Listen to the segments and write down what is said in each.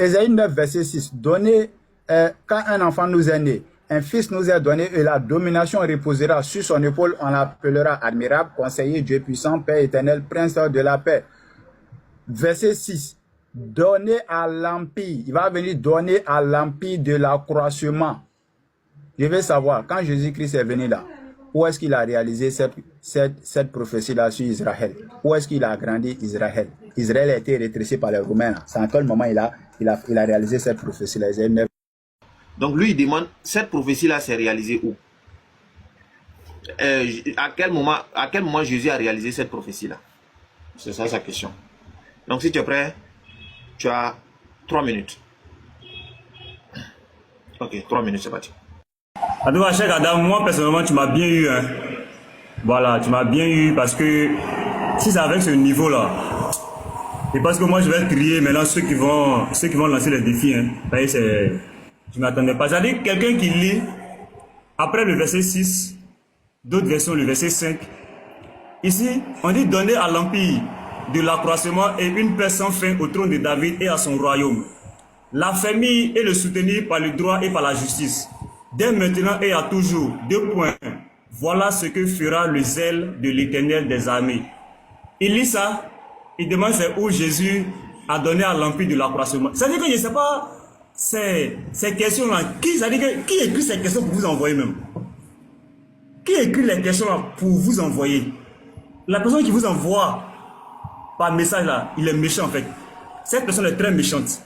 Ésaïe 9, verset 6. Quand un enfant nous est né, un fils nous est donné et la domination reposera sur son épaule. On l'appellera admirable, conseiller, Dieu puissant, Père éternel, prince de la paix. Verset 6. Donner à l'empire. Il va venir donner à l'empire de l'accroissement. Je veux savoir, quand Jésus-Christ est venu là, où est-ce qu'il a réalisé cette prophétie-là sur Israël? Où est-ce qu'il a agrandi Israël? Israël a été rétréci par les Romains. C'est en quel moment il a réalisé cette prophétie-là? Donc lui, il demande, cette prophétie-là s'est réalisée où? À quel moment Jésus a réalisé cette prophétie-là? C'est ça sa question. Donc si tu es prêt, tu as 3 minutes. Ok, 3 minutes, c'est parti. En tout cas, Cheikh Adam, moi personnellement, tu m'as bien eu. Hein. Voilà, tu m'as bien eu parce que si c'est avec ce niveau-là, et parce que moi je vais trier maintenant ceux qui vont lancer les défis. Hein. Je ne m'attendais pas. C'est-à-dire quelqu'un qui lit après le verset 6, d'autres versions, le verset 5. Ici, on dit donner à l'empire de l'accroissement et une paix sans fin au trône de David et à son royaume. L'affermir et le soutenir par le droit et par la justice. Dès maintenant et à toujours. 2 points. Voilà ce que fera le zèle de l'Éternel des armées. Il lit ça, il demande c'est où Jésus a donné à l'empire de l'accroissement. C'est-à-dire que je ne sais pas ces questions-là. Qui écrit ces questions pour vous envoyer même? Qui écrit les questions-là pour vous envoyer? La personne qui vous envoie par message là, il est méchant en fait. Cette personne est très méchante.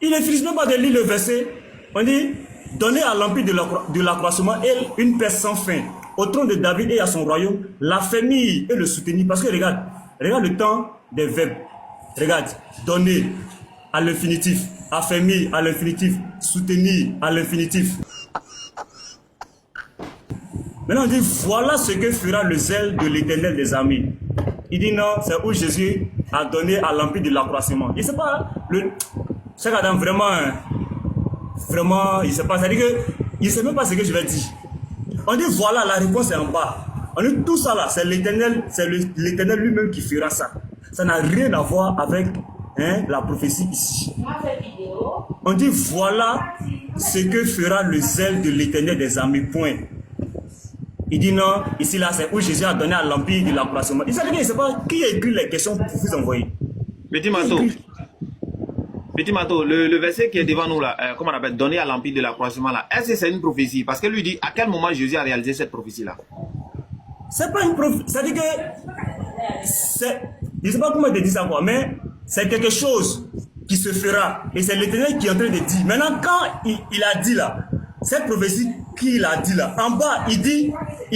Il ne finit même pas de lire le verset. On dit donner à l'empire de l'accroissement et une paix sans fin au trône de David et à son royaume, l'affermir et le soutenir. Parce que regarde le temps des verbes. Regarde, donner à l'infinitif, affermir à l'infinitif, soutenir à l'infinitif. Maintenant on dit voilà ce que fera le zèle de l'Éternel des armées. Il dit non, c'est où Jésus a donné à l'empire de l'accroissement. Il ne sait pas, Cheikh Adam vraiment, il ne sait pas, c'est-à-dire qu'il ne sait même pas ce que je vais dire. On dit voilà, la réponse est en bas. On dit tout ça là, c'est l'Éternel lui-même qui fera ça. Ça n'a rien à voir avec la prophétie ici. On dit voilà ce que fera le zèle de l'Éternel des armées, point. Il dit non, ici là c'est où Jésus a donné à l'empire de l'accroissement. Il ne sait pas qui a écrit les questions pour vous envoyer. Petit Mato, le verset qui est devant nous là, comment on appelle, donner à l'empire de l'accroissement là, est-ce que c'est une prophétie? Parce que lui dit à quel moment Jésus a réalisé cette prophétie là? C'est pas une prophétie, c'est-à-dire que je ne sais pas comment te dire ça quoi, mais c'est quelque chose qui se fera et c'est l'Éternel qui est en train de dire. Maintenant quand il a dit là, cette prophétie qu'il a dit là, en bas il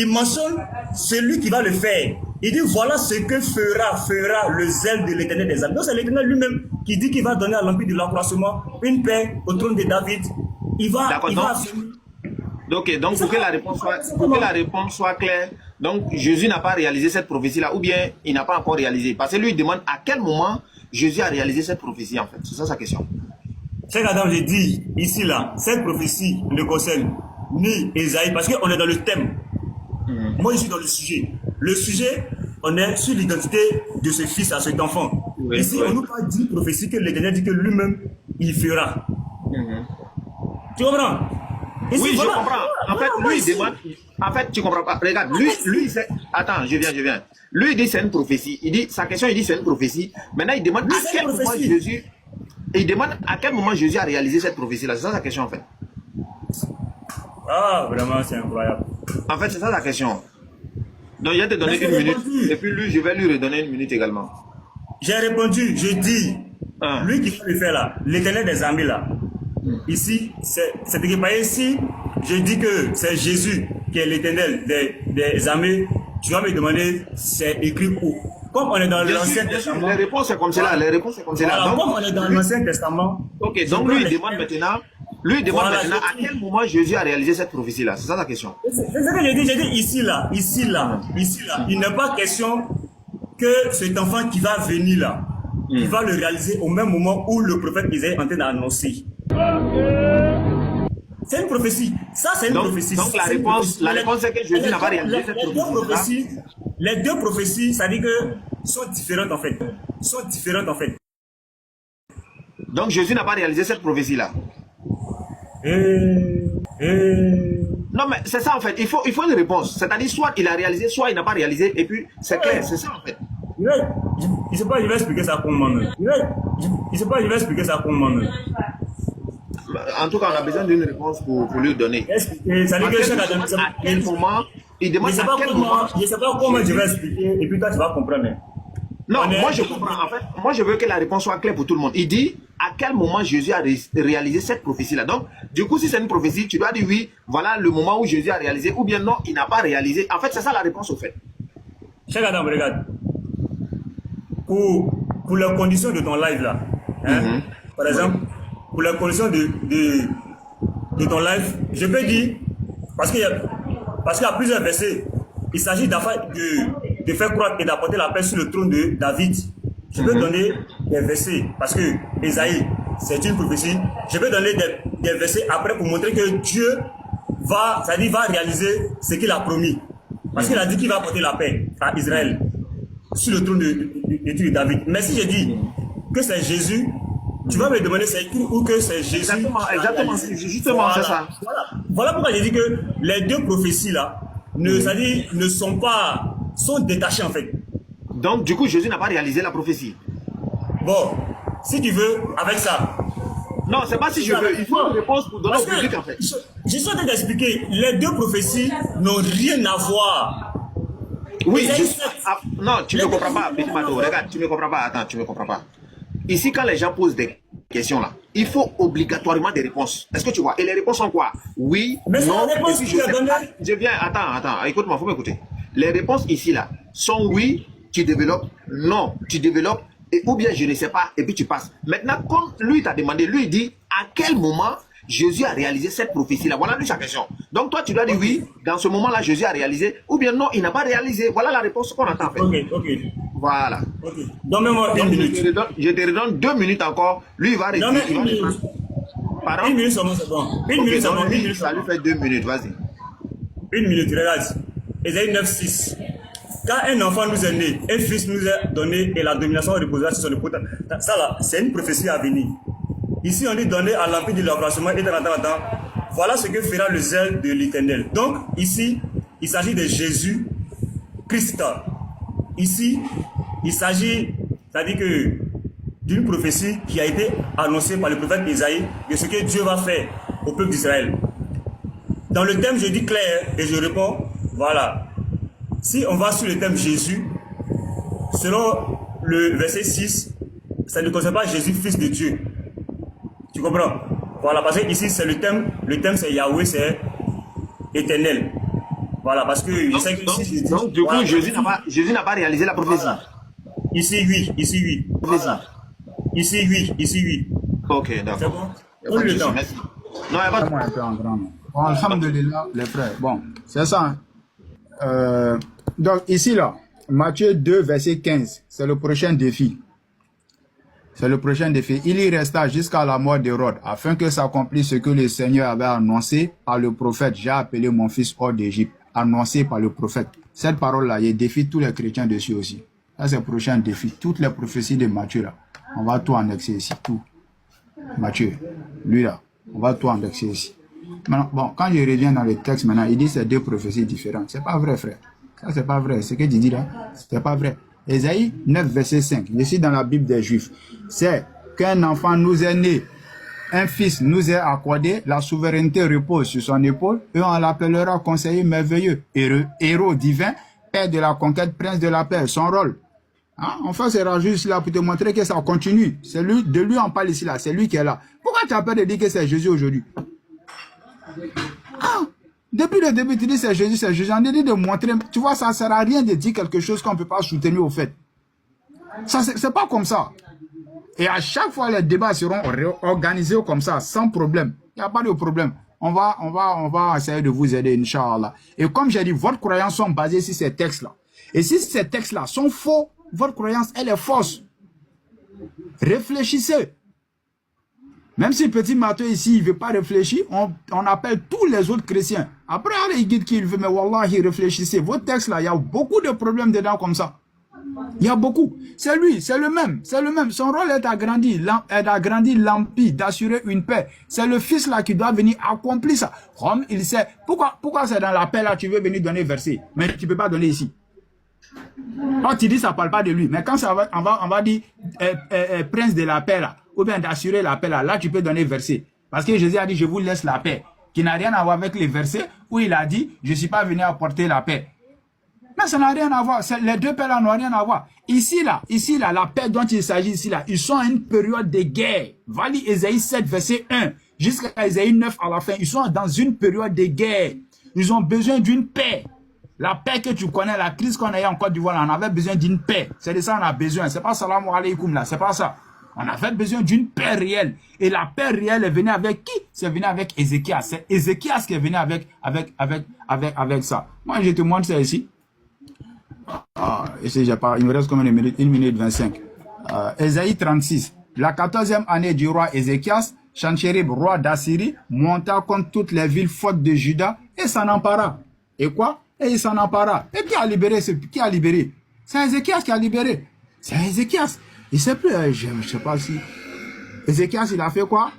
mentionne celui qui va le faire. Il dit voilà ce que fera le zèle de l'Éternel des armées. Donc c'est l'Éternel lui-même qui dit qu'il va donner à l'empire de l'accroissement une paix au trône de David. Ok, donc pour que la réponse soit claire, donc Jésus n'a pas réalisé cette prophétie-là, ou bien il n'a pas encore réalisé. Parce que lui il demande à quel moment Jésus a réalisé cette prophétie en fait. C'est ça sa question. Cheikh Adam, je dis ici là, cette prophétie ne concerne ni Esaïe, parce qu'on est dans le thème. Moi je suis dans le sujet. Le sujet, on est sur l'identité de ce fils, à cet enfant. Oui, ici, on nous parle d'une prophétie que l'Éternel dit que lui-même, il fera. Tu comprends? Ici, oui, voilà. Je comprends. En fait, lui, il demande... En fait, tu comprends pas. Regarde, lui, c'est... Attends, je viens. Lui, il dit c'est une prophétie. Sa question, il dit c'est une prophétie. Maintenant, il demande à quel moment Jésus... Il demande à quel moment Jésus a réalisé cette prophétie-là. C'est ça sa question, en fait. Ah, vraiment, c'est incroyable. En fait, c'est ça la question. Donc, il va te donner 1 minute. Et puis, lui, je vais lui redonner 1 minute également. J'ai répondu, je dis, lui qui va le faire là, l'Éternel des armées là. Ici, c'est écrit ici, je dis que c'est Jésus qui est l'Éternel des armées. Tu vas me demander, c'est écrit où? Comme on est dans l'Ancien Testament. Les réponses c'est comme cela. Voilà, donc, comme on est dans l'Ancien Testament. Ok, donc lui, il demande maintenant. À quel moment Jésus a réalisé cette prophétie-là. C'est ça la question. C'est ce que j'ai dit ici là. Il n'est pas question que cet enfant qui va venir là, il va le réaliser au même moment où le prophète Isaïe est en train d'annoncer. C'est une prophétie. Ça, c'est une prophétie. Donc la réponse c'est que Jésus n'a pas réalisé cette prophétie. Les deux prophéties, ça dit que sont différentes en fait. Donc Jésus n'a pas réalisé cette prophétie-là. Non, mais c'est ça en fait. Il faut une réponse. C'est-à-dire, soit il a réalisé, soit il n'a pas réalisé. Et puis, c'est clair, c'est ça en fait. Je ne sais pas, je vais expliquer ça comment même. Je sais pas, je vais expliquer ça comment même. En tout cas, on a besoin d'une réponse pour lui donner. Ça dit que à quel moment, il demande à quel moment. Je ne sais pas comment je vais expliquer, et puis toi tu vas comprendre. Non, moi je comprends. En fait, moi je veux que la réponse soit claire pour tout le monde. Il dit à quel moment Jésus a réalisé cette prophétie-là. Donc, du coup, si c'est une prophétie, tu dois dire oui, voilà le moment où Jésus a réalisé, ou bien non, il n'a pas réalisé. En fait, c'est ça la réponse au fait. Cher Adam, regarde. Pour les conditions de ton live là, hein, par exemple, pour les conditions de ton live, je peux dire, parce qu'il y a plusieurs versets, il s'agit de faire croître et d'apporter la paix sur le trône de David. Je peux donner des versets, parce que Esaïe, c'est une prophétie. Je peux donner des versets après pour montrer que Dieu va réaliser ce qu'il a promis. Parce qu'il a dit qu'il va apporter la paix à Israël sur le trône de David. Mais si je dis que c'est Jésus, tu vas me demander c'est écrit ou que c'est Jésus. Exactement, justement, c'est ça. Voilà pourquoi j'ai dit que les deux prophéties là, sont détachées en fait. Donc, du coup, Jésus n'a pas réalisé la prophétie. Bon, si tu veux, avec ça. Non, c'est pas si je veux. Il faut une réponse pour donner au public en fait. Je suis en train d'expliquer, les deux prophéties n'ont rien à voir. Oui, non, tu ne me comprends pas, Petit Mato. Regarde, tu ne me comprends pas. Attends, tu ne me comprends pas. Ici, quand les gens posent des questions là, il faut obligatoirement des réponses. Est-ce que tu vois? Et les réponses sont quoi? Oui, mais non. Je viens, attends, écoute-moi, faut m'écouter. Les réponses ici là sont oui, tu développes, non, tu développes, et ou bien je ne sais pas, et puis tu passes. Maintenant, comme lui t'a demandé, lui il dit à quel moment Jésus a réalisé cette prophétie-là. Voilà lui sa question. Donc toi, tu dois dire oui, dans ce moment-là, Jésus a réalisé, ou bien non, il n'a pas réalisé. Voilà la réponse qu'on attend en fait. Ok. Voilà. Ok. Donne-moi une minute. Je te redonne 2 minutes encore. Lui, il va répondre. Pardon? Une minute seulement, c'est bon. Une minute seulement. Ça lui fait 2 minutes, vas-y. Une minute, regarde. Ésaïe 9:6. Quand un enfant nous est né, un fils nous est donné et la domination reposera sur son épaule. Ça là, c'est une prophétie à venir. Ici, on dit donner à l'empire de l'accroissement et voilà ce que fera le zèle de l'Éternel. Donc, ici, il s'agit de Jésus Christ. Ici, il s'agit, c'est-à-dire que d'une prophétie qui a été annoncée par le prophète Isaïe de ce que Dieu va faire au peuple d'Israël. Dans le thème, je dis clair et je réponds, voilà. Si on va sur le thème Jésus, selon le verset 6, ça ne concerne pas Jésus, fils de Dieu. Tu comprends? Voilà, parce que ici, c'est le thème c'est Yahweh, c'est éternel. Voilà, parce que je sais que ici, donc, du coup, voilà, Jésus n'a pas réalisé la prophétie. Ici, oui. Ici, oui. Ok, d'accord. C'est bon? Le temps. Non, il n'y a pas de... un peu en grand. Bon, alhamdulillah, les frères. Bon, c'est ça. Donc, ici, là, Matthieu 2, verset 15, c'est le prochain défi. C'est le prochain défi. Il y resta jusqu'à la mort d'Hérode, afin que s'accomplisse ce que le Seigneur avait annoncé par le prophète. J'ai appelé mon fils hors d'Égypte, annoncé par le prophète. Cette parole-là, il défie tous les chrétiens dessus aussi. Ça, c'est le prochain défi. Toutes les prophéties de Matthieu, là, on va tout annexer ici, tout. Matthieu, lui, là, on va tout annexer ici. Maintenant, bon, quand je reviens dans le texte, maintenant, il dit que c'est deux prophéties différentes. C'est pas vrai, frère. Ça, c'est pas vrai. Ce que tu dis là, c'est pas vrai. Ésaïe 9, verset 5. Je suis dans la Bible des Juifs. C'est qu'un enfant nous est né, un fils nous est accordé, la souveraineté repose sur son épaule, et on l'appellera conseiller merveilleux, héros divin, père de la conquête, prince de la paix. Son rôle. Hein? Enfin, c'est juste là pour te montrer que ça continue. C'est lui, de lui on parle ici là. C'est lui qui est là. Pourquoi tu as peur de dire que c'est Jésus aujourd'hui? Ah, depuis le début, tu dis c'est Jésus, c'est Jésus. On est dit de montrer. Tu vois, ça ne sert à rien de dire quelque chose qu'on ne peut pas soutenir au fait. Ça, c'est pas comme ça. Et à chaque fois, les débats seront organisés comme ça, sans problème. Il n'y a pas de problème. On va essayer de vous aider, Inch'Allah. Et comme j'ai dit, votre croyance sont basées sur ces textes-là. Et si ces textes-là sont faux, votre croyance, elle est fausse. Réfléchissez. Même si Petit Matthieu ici, il ne veut pas réfléchir, on appelle tous les autres chrétiens. Après, il guide qui il veut, mais Wallah, réfléchissez. Vos textes là, il y a beaucoup de problèmes dedans comme ça. Il y a beaucoup. C'est lui, c'est le même. Son rôle est d'agrandir l'empire, d'assurer une paix. C'est le fils là qui doit venir accomplir ça. Comme il sait. Pourquoi c'est dans la paix là, tu veux venir donner verset, mais tu ne peux pas donner ici. Quand tu dis ça ne parle pas de lui, mais quand on va dire prince de la paix là, ou bien d'assurer la paix là, tu peux donner verset. Parce que Jésus a dit, je vous laisse la paix, qui n'a rien à voir avec les versets où il a dit, je ne suis pas venu apporter la paix. Mais ça n'a rien à voir. Les deux paix là n'ont rien à voir. Ici là, la paix dont il s'agit ici là, ils sont à une période de guerre. Va lire Ésaïe 7, verset 1, jusqu'à Ésaïe 9 à la fin. Ils sont dans une période de guerre. Ils ont besoin d'une paix. La paix que tu connais, la crise qu'on a eu en Côte d'Ivoire, on avait besoin d'une paix. C'est de ça qu'on a besoin. C'est pas salam alaikum là, c'est pas ça. On avait besoin d'une paix réelle. Et la paix réelle est venue avec qui? C'est venu avec Ézéchias. C'est Ézéchias qui est venu avec ça. Moi, je te montre ça ici. Il me reste combien de minutes? 1 minute 25. Ésaïe 36. La 14e année du roi Ézéchias, Sanchérib, roi d'Assyrie, monta contre toutes les villes fortes de Juda et s'en empara. Et quoi? Et il s'en empara. Et qui a libéré? Qui a libéré? C'est Ézéchias qui a libéré. C'est Ézéchias. Il ne sait plus, je ne sais pas si... Ézéchias, il a fait quoi?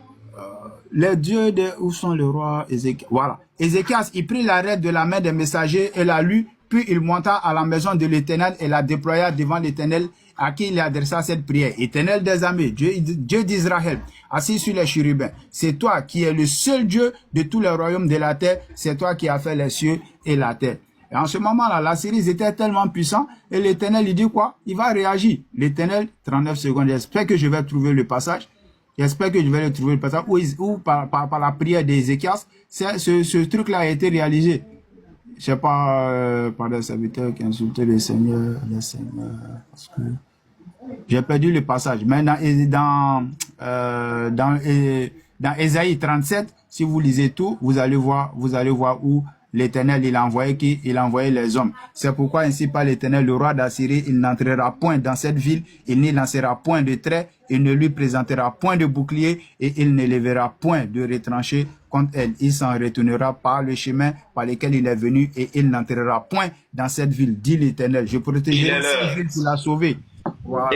Les dieux de... Où sont les rois? Ézéchias. Voilà. Ézéchias, il prit l'arrêt de la main des messagers et la lut, puis il monta à la maison de l'Éternel et la déploya devant l'Éternel à qui il adressa cette prière. Éternel des armées, Dieu d'Israël, assis sur les chérubins, c'est toi qui es le seul Dieu de tous les royaumes de la terre, c'est toi qui as fait les cieux et la terre. Et en ce moment-là, la Syrie était tellement puissant et l'Éternel, il dit quoi? Il va réagir. L'Éternel, 39 secondes, j'espère que je vais trouver le passage. J'espère que je vais le trouver le passage où par la prière d'Ézéchias, ce truc-là a été réalisé. Je sais pas, par des serviteurs qui insultaient le Seigneur, parce que j'ai perdu le passage. Mais dans Ésaïe 37, si vous lisez tout, vous allez voir où l'Éternel, il a envoyé qui? Il a envoyé les hommes. C'est pourquoi ainsi par l'Éternel, le roi d'Assyrie, il n'entrera point dans cette ville, il n'y lancera point de trait, il ne lui présentera point de bouclier et il ne lèvera point de retranché contre elle. Il s'en retournera par le chemin par lequel il est venu et il n'entrera point dans cette ville, dit l'Éternel. Je protégerai cette ville qu'il a sauvée. Voilà.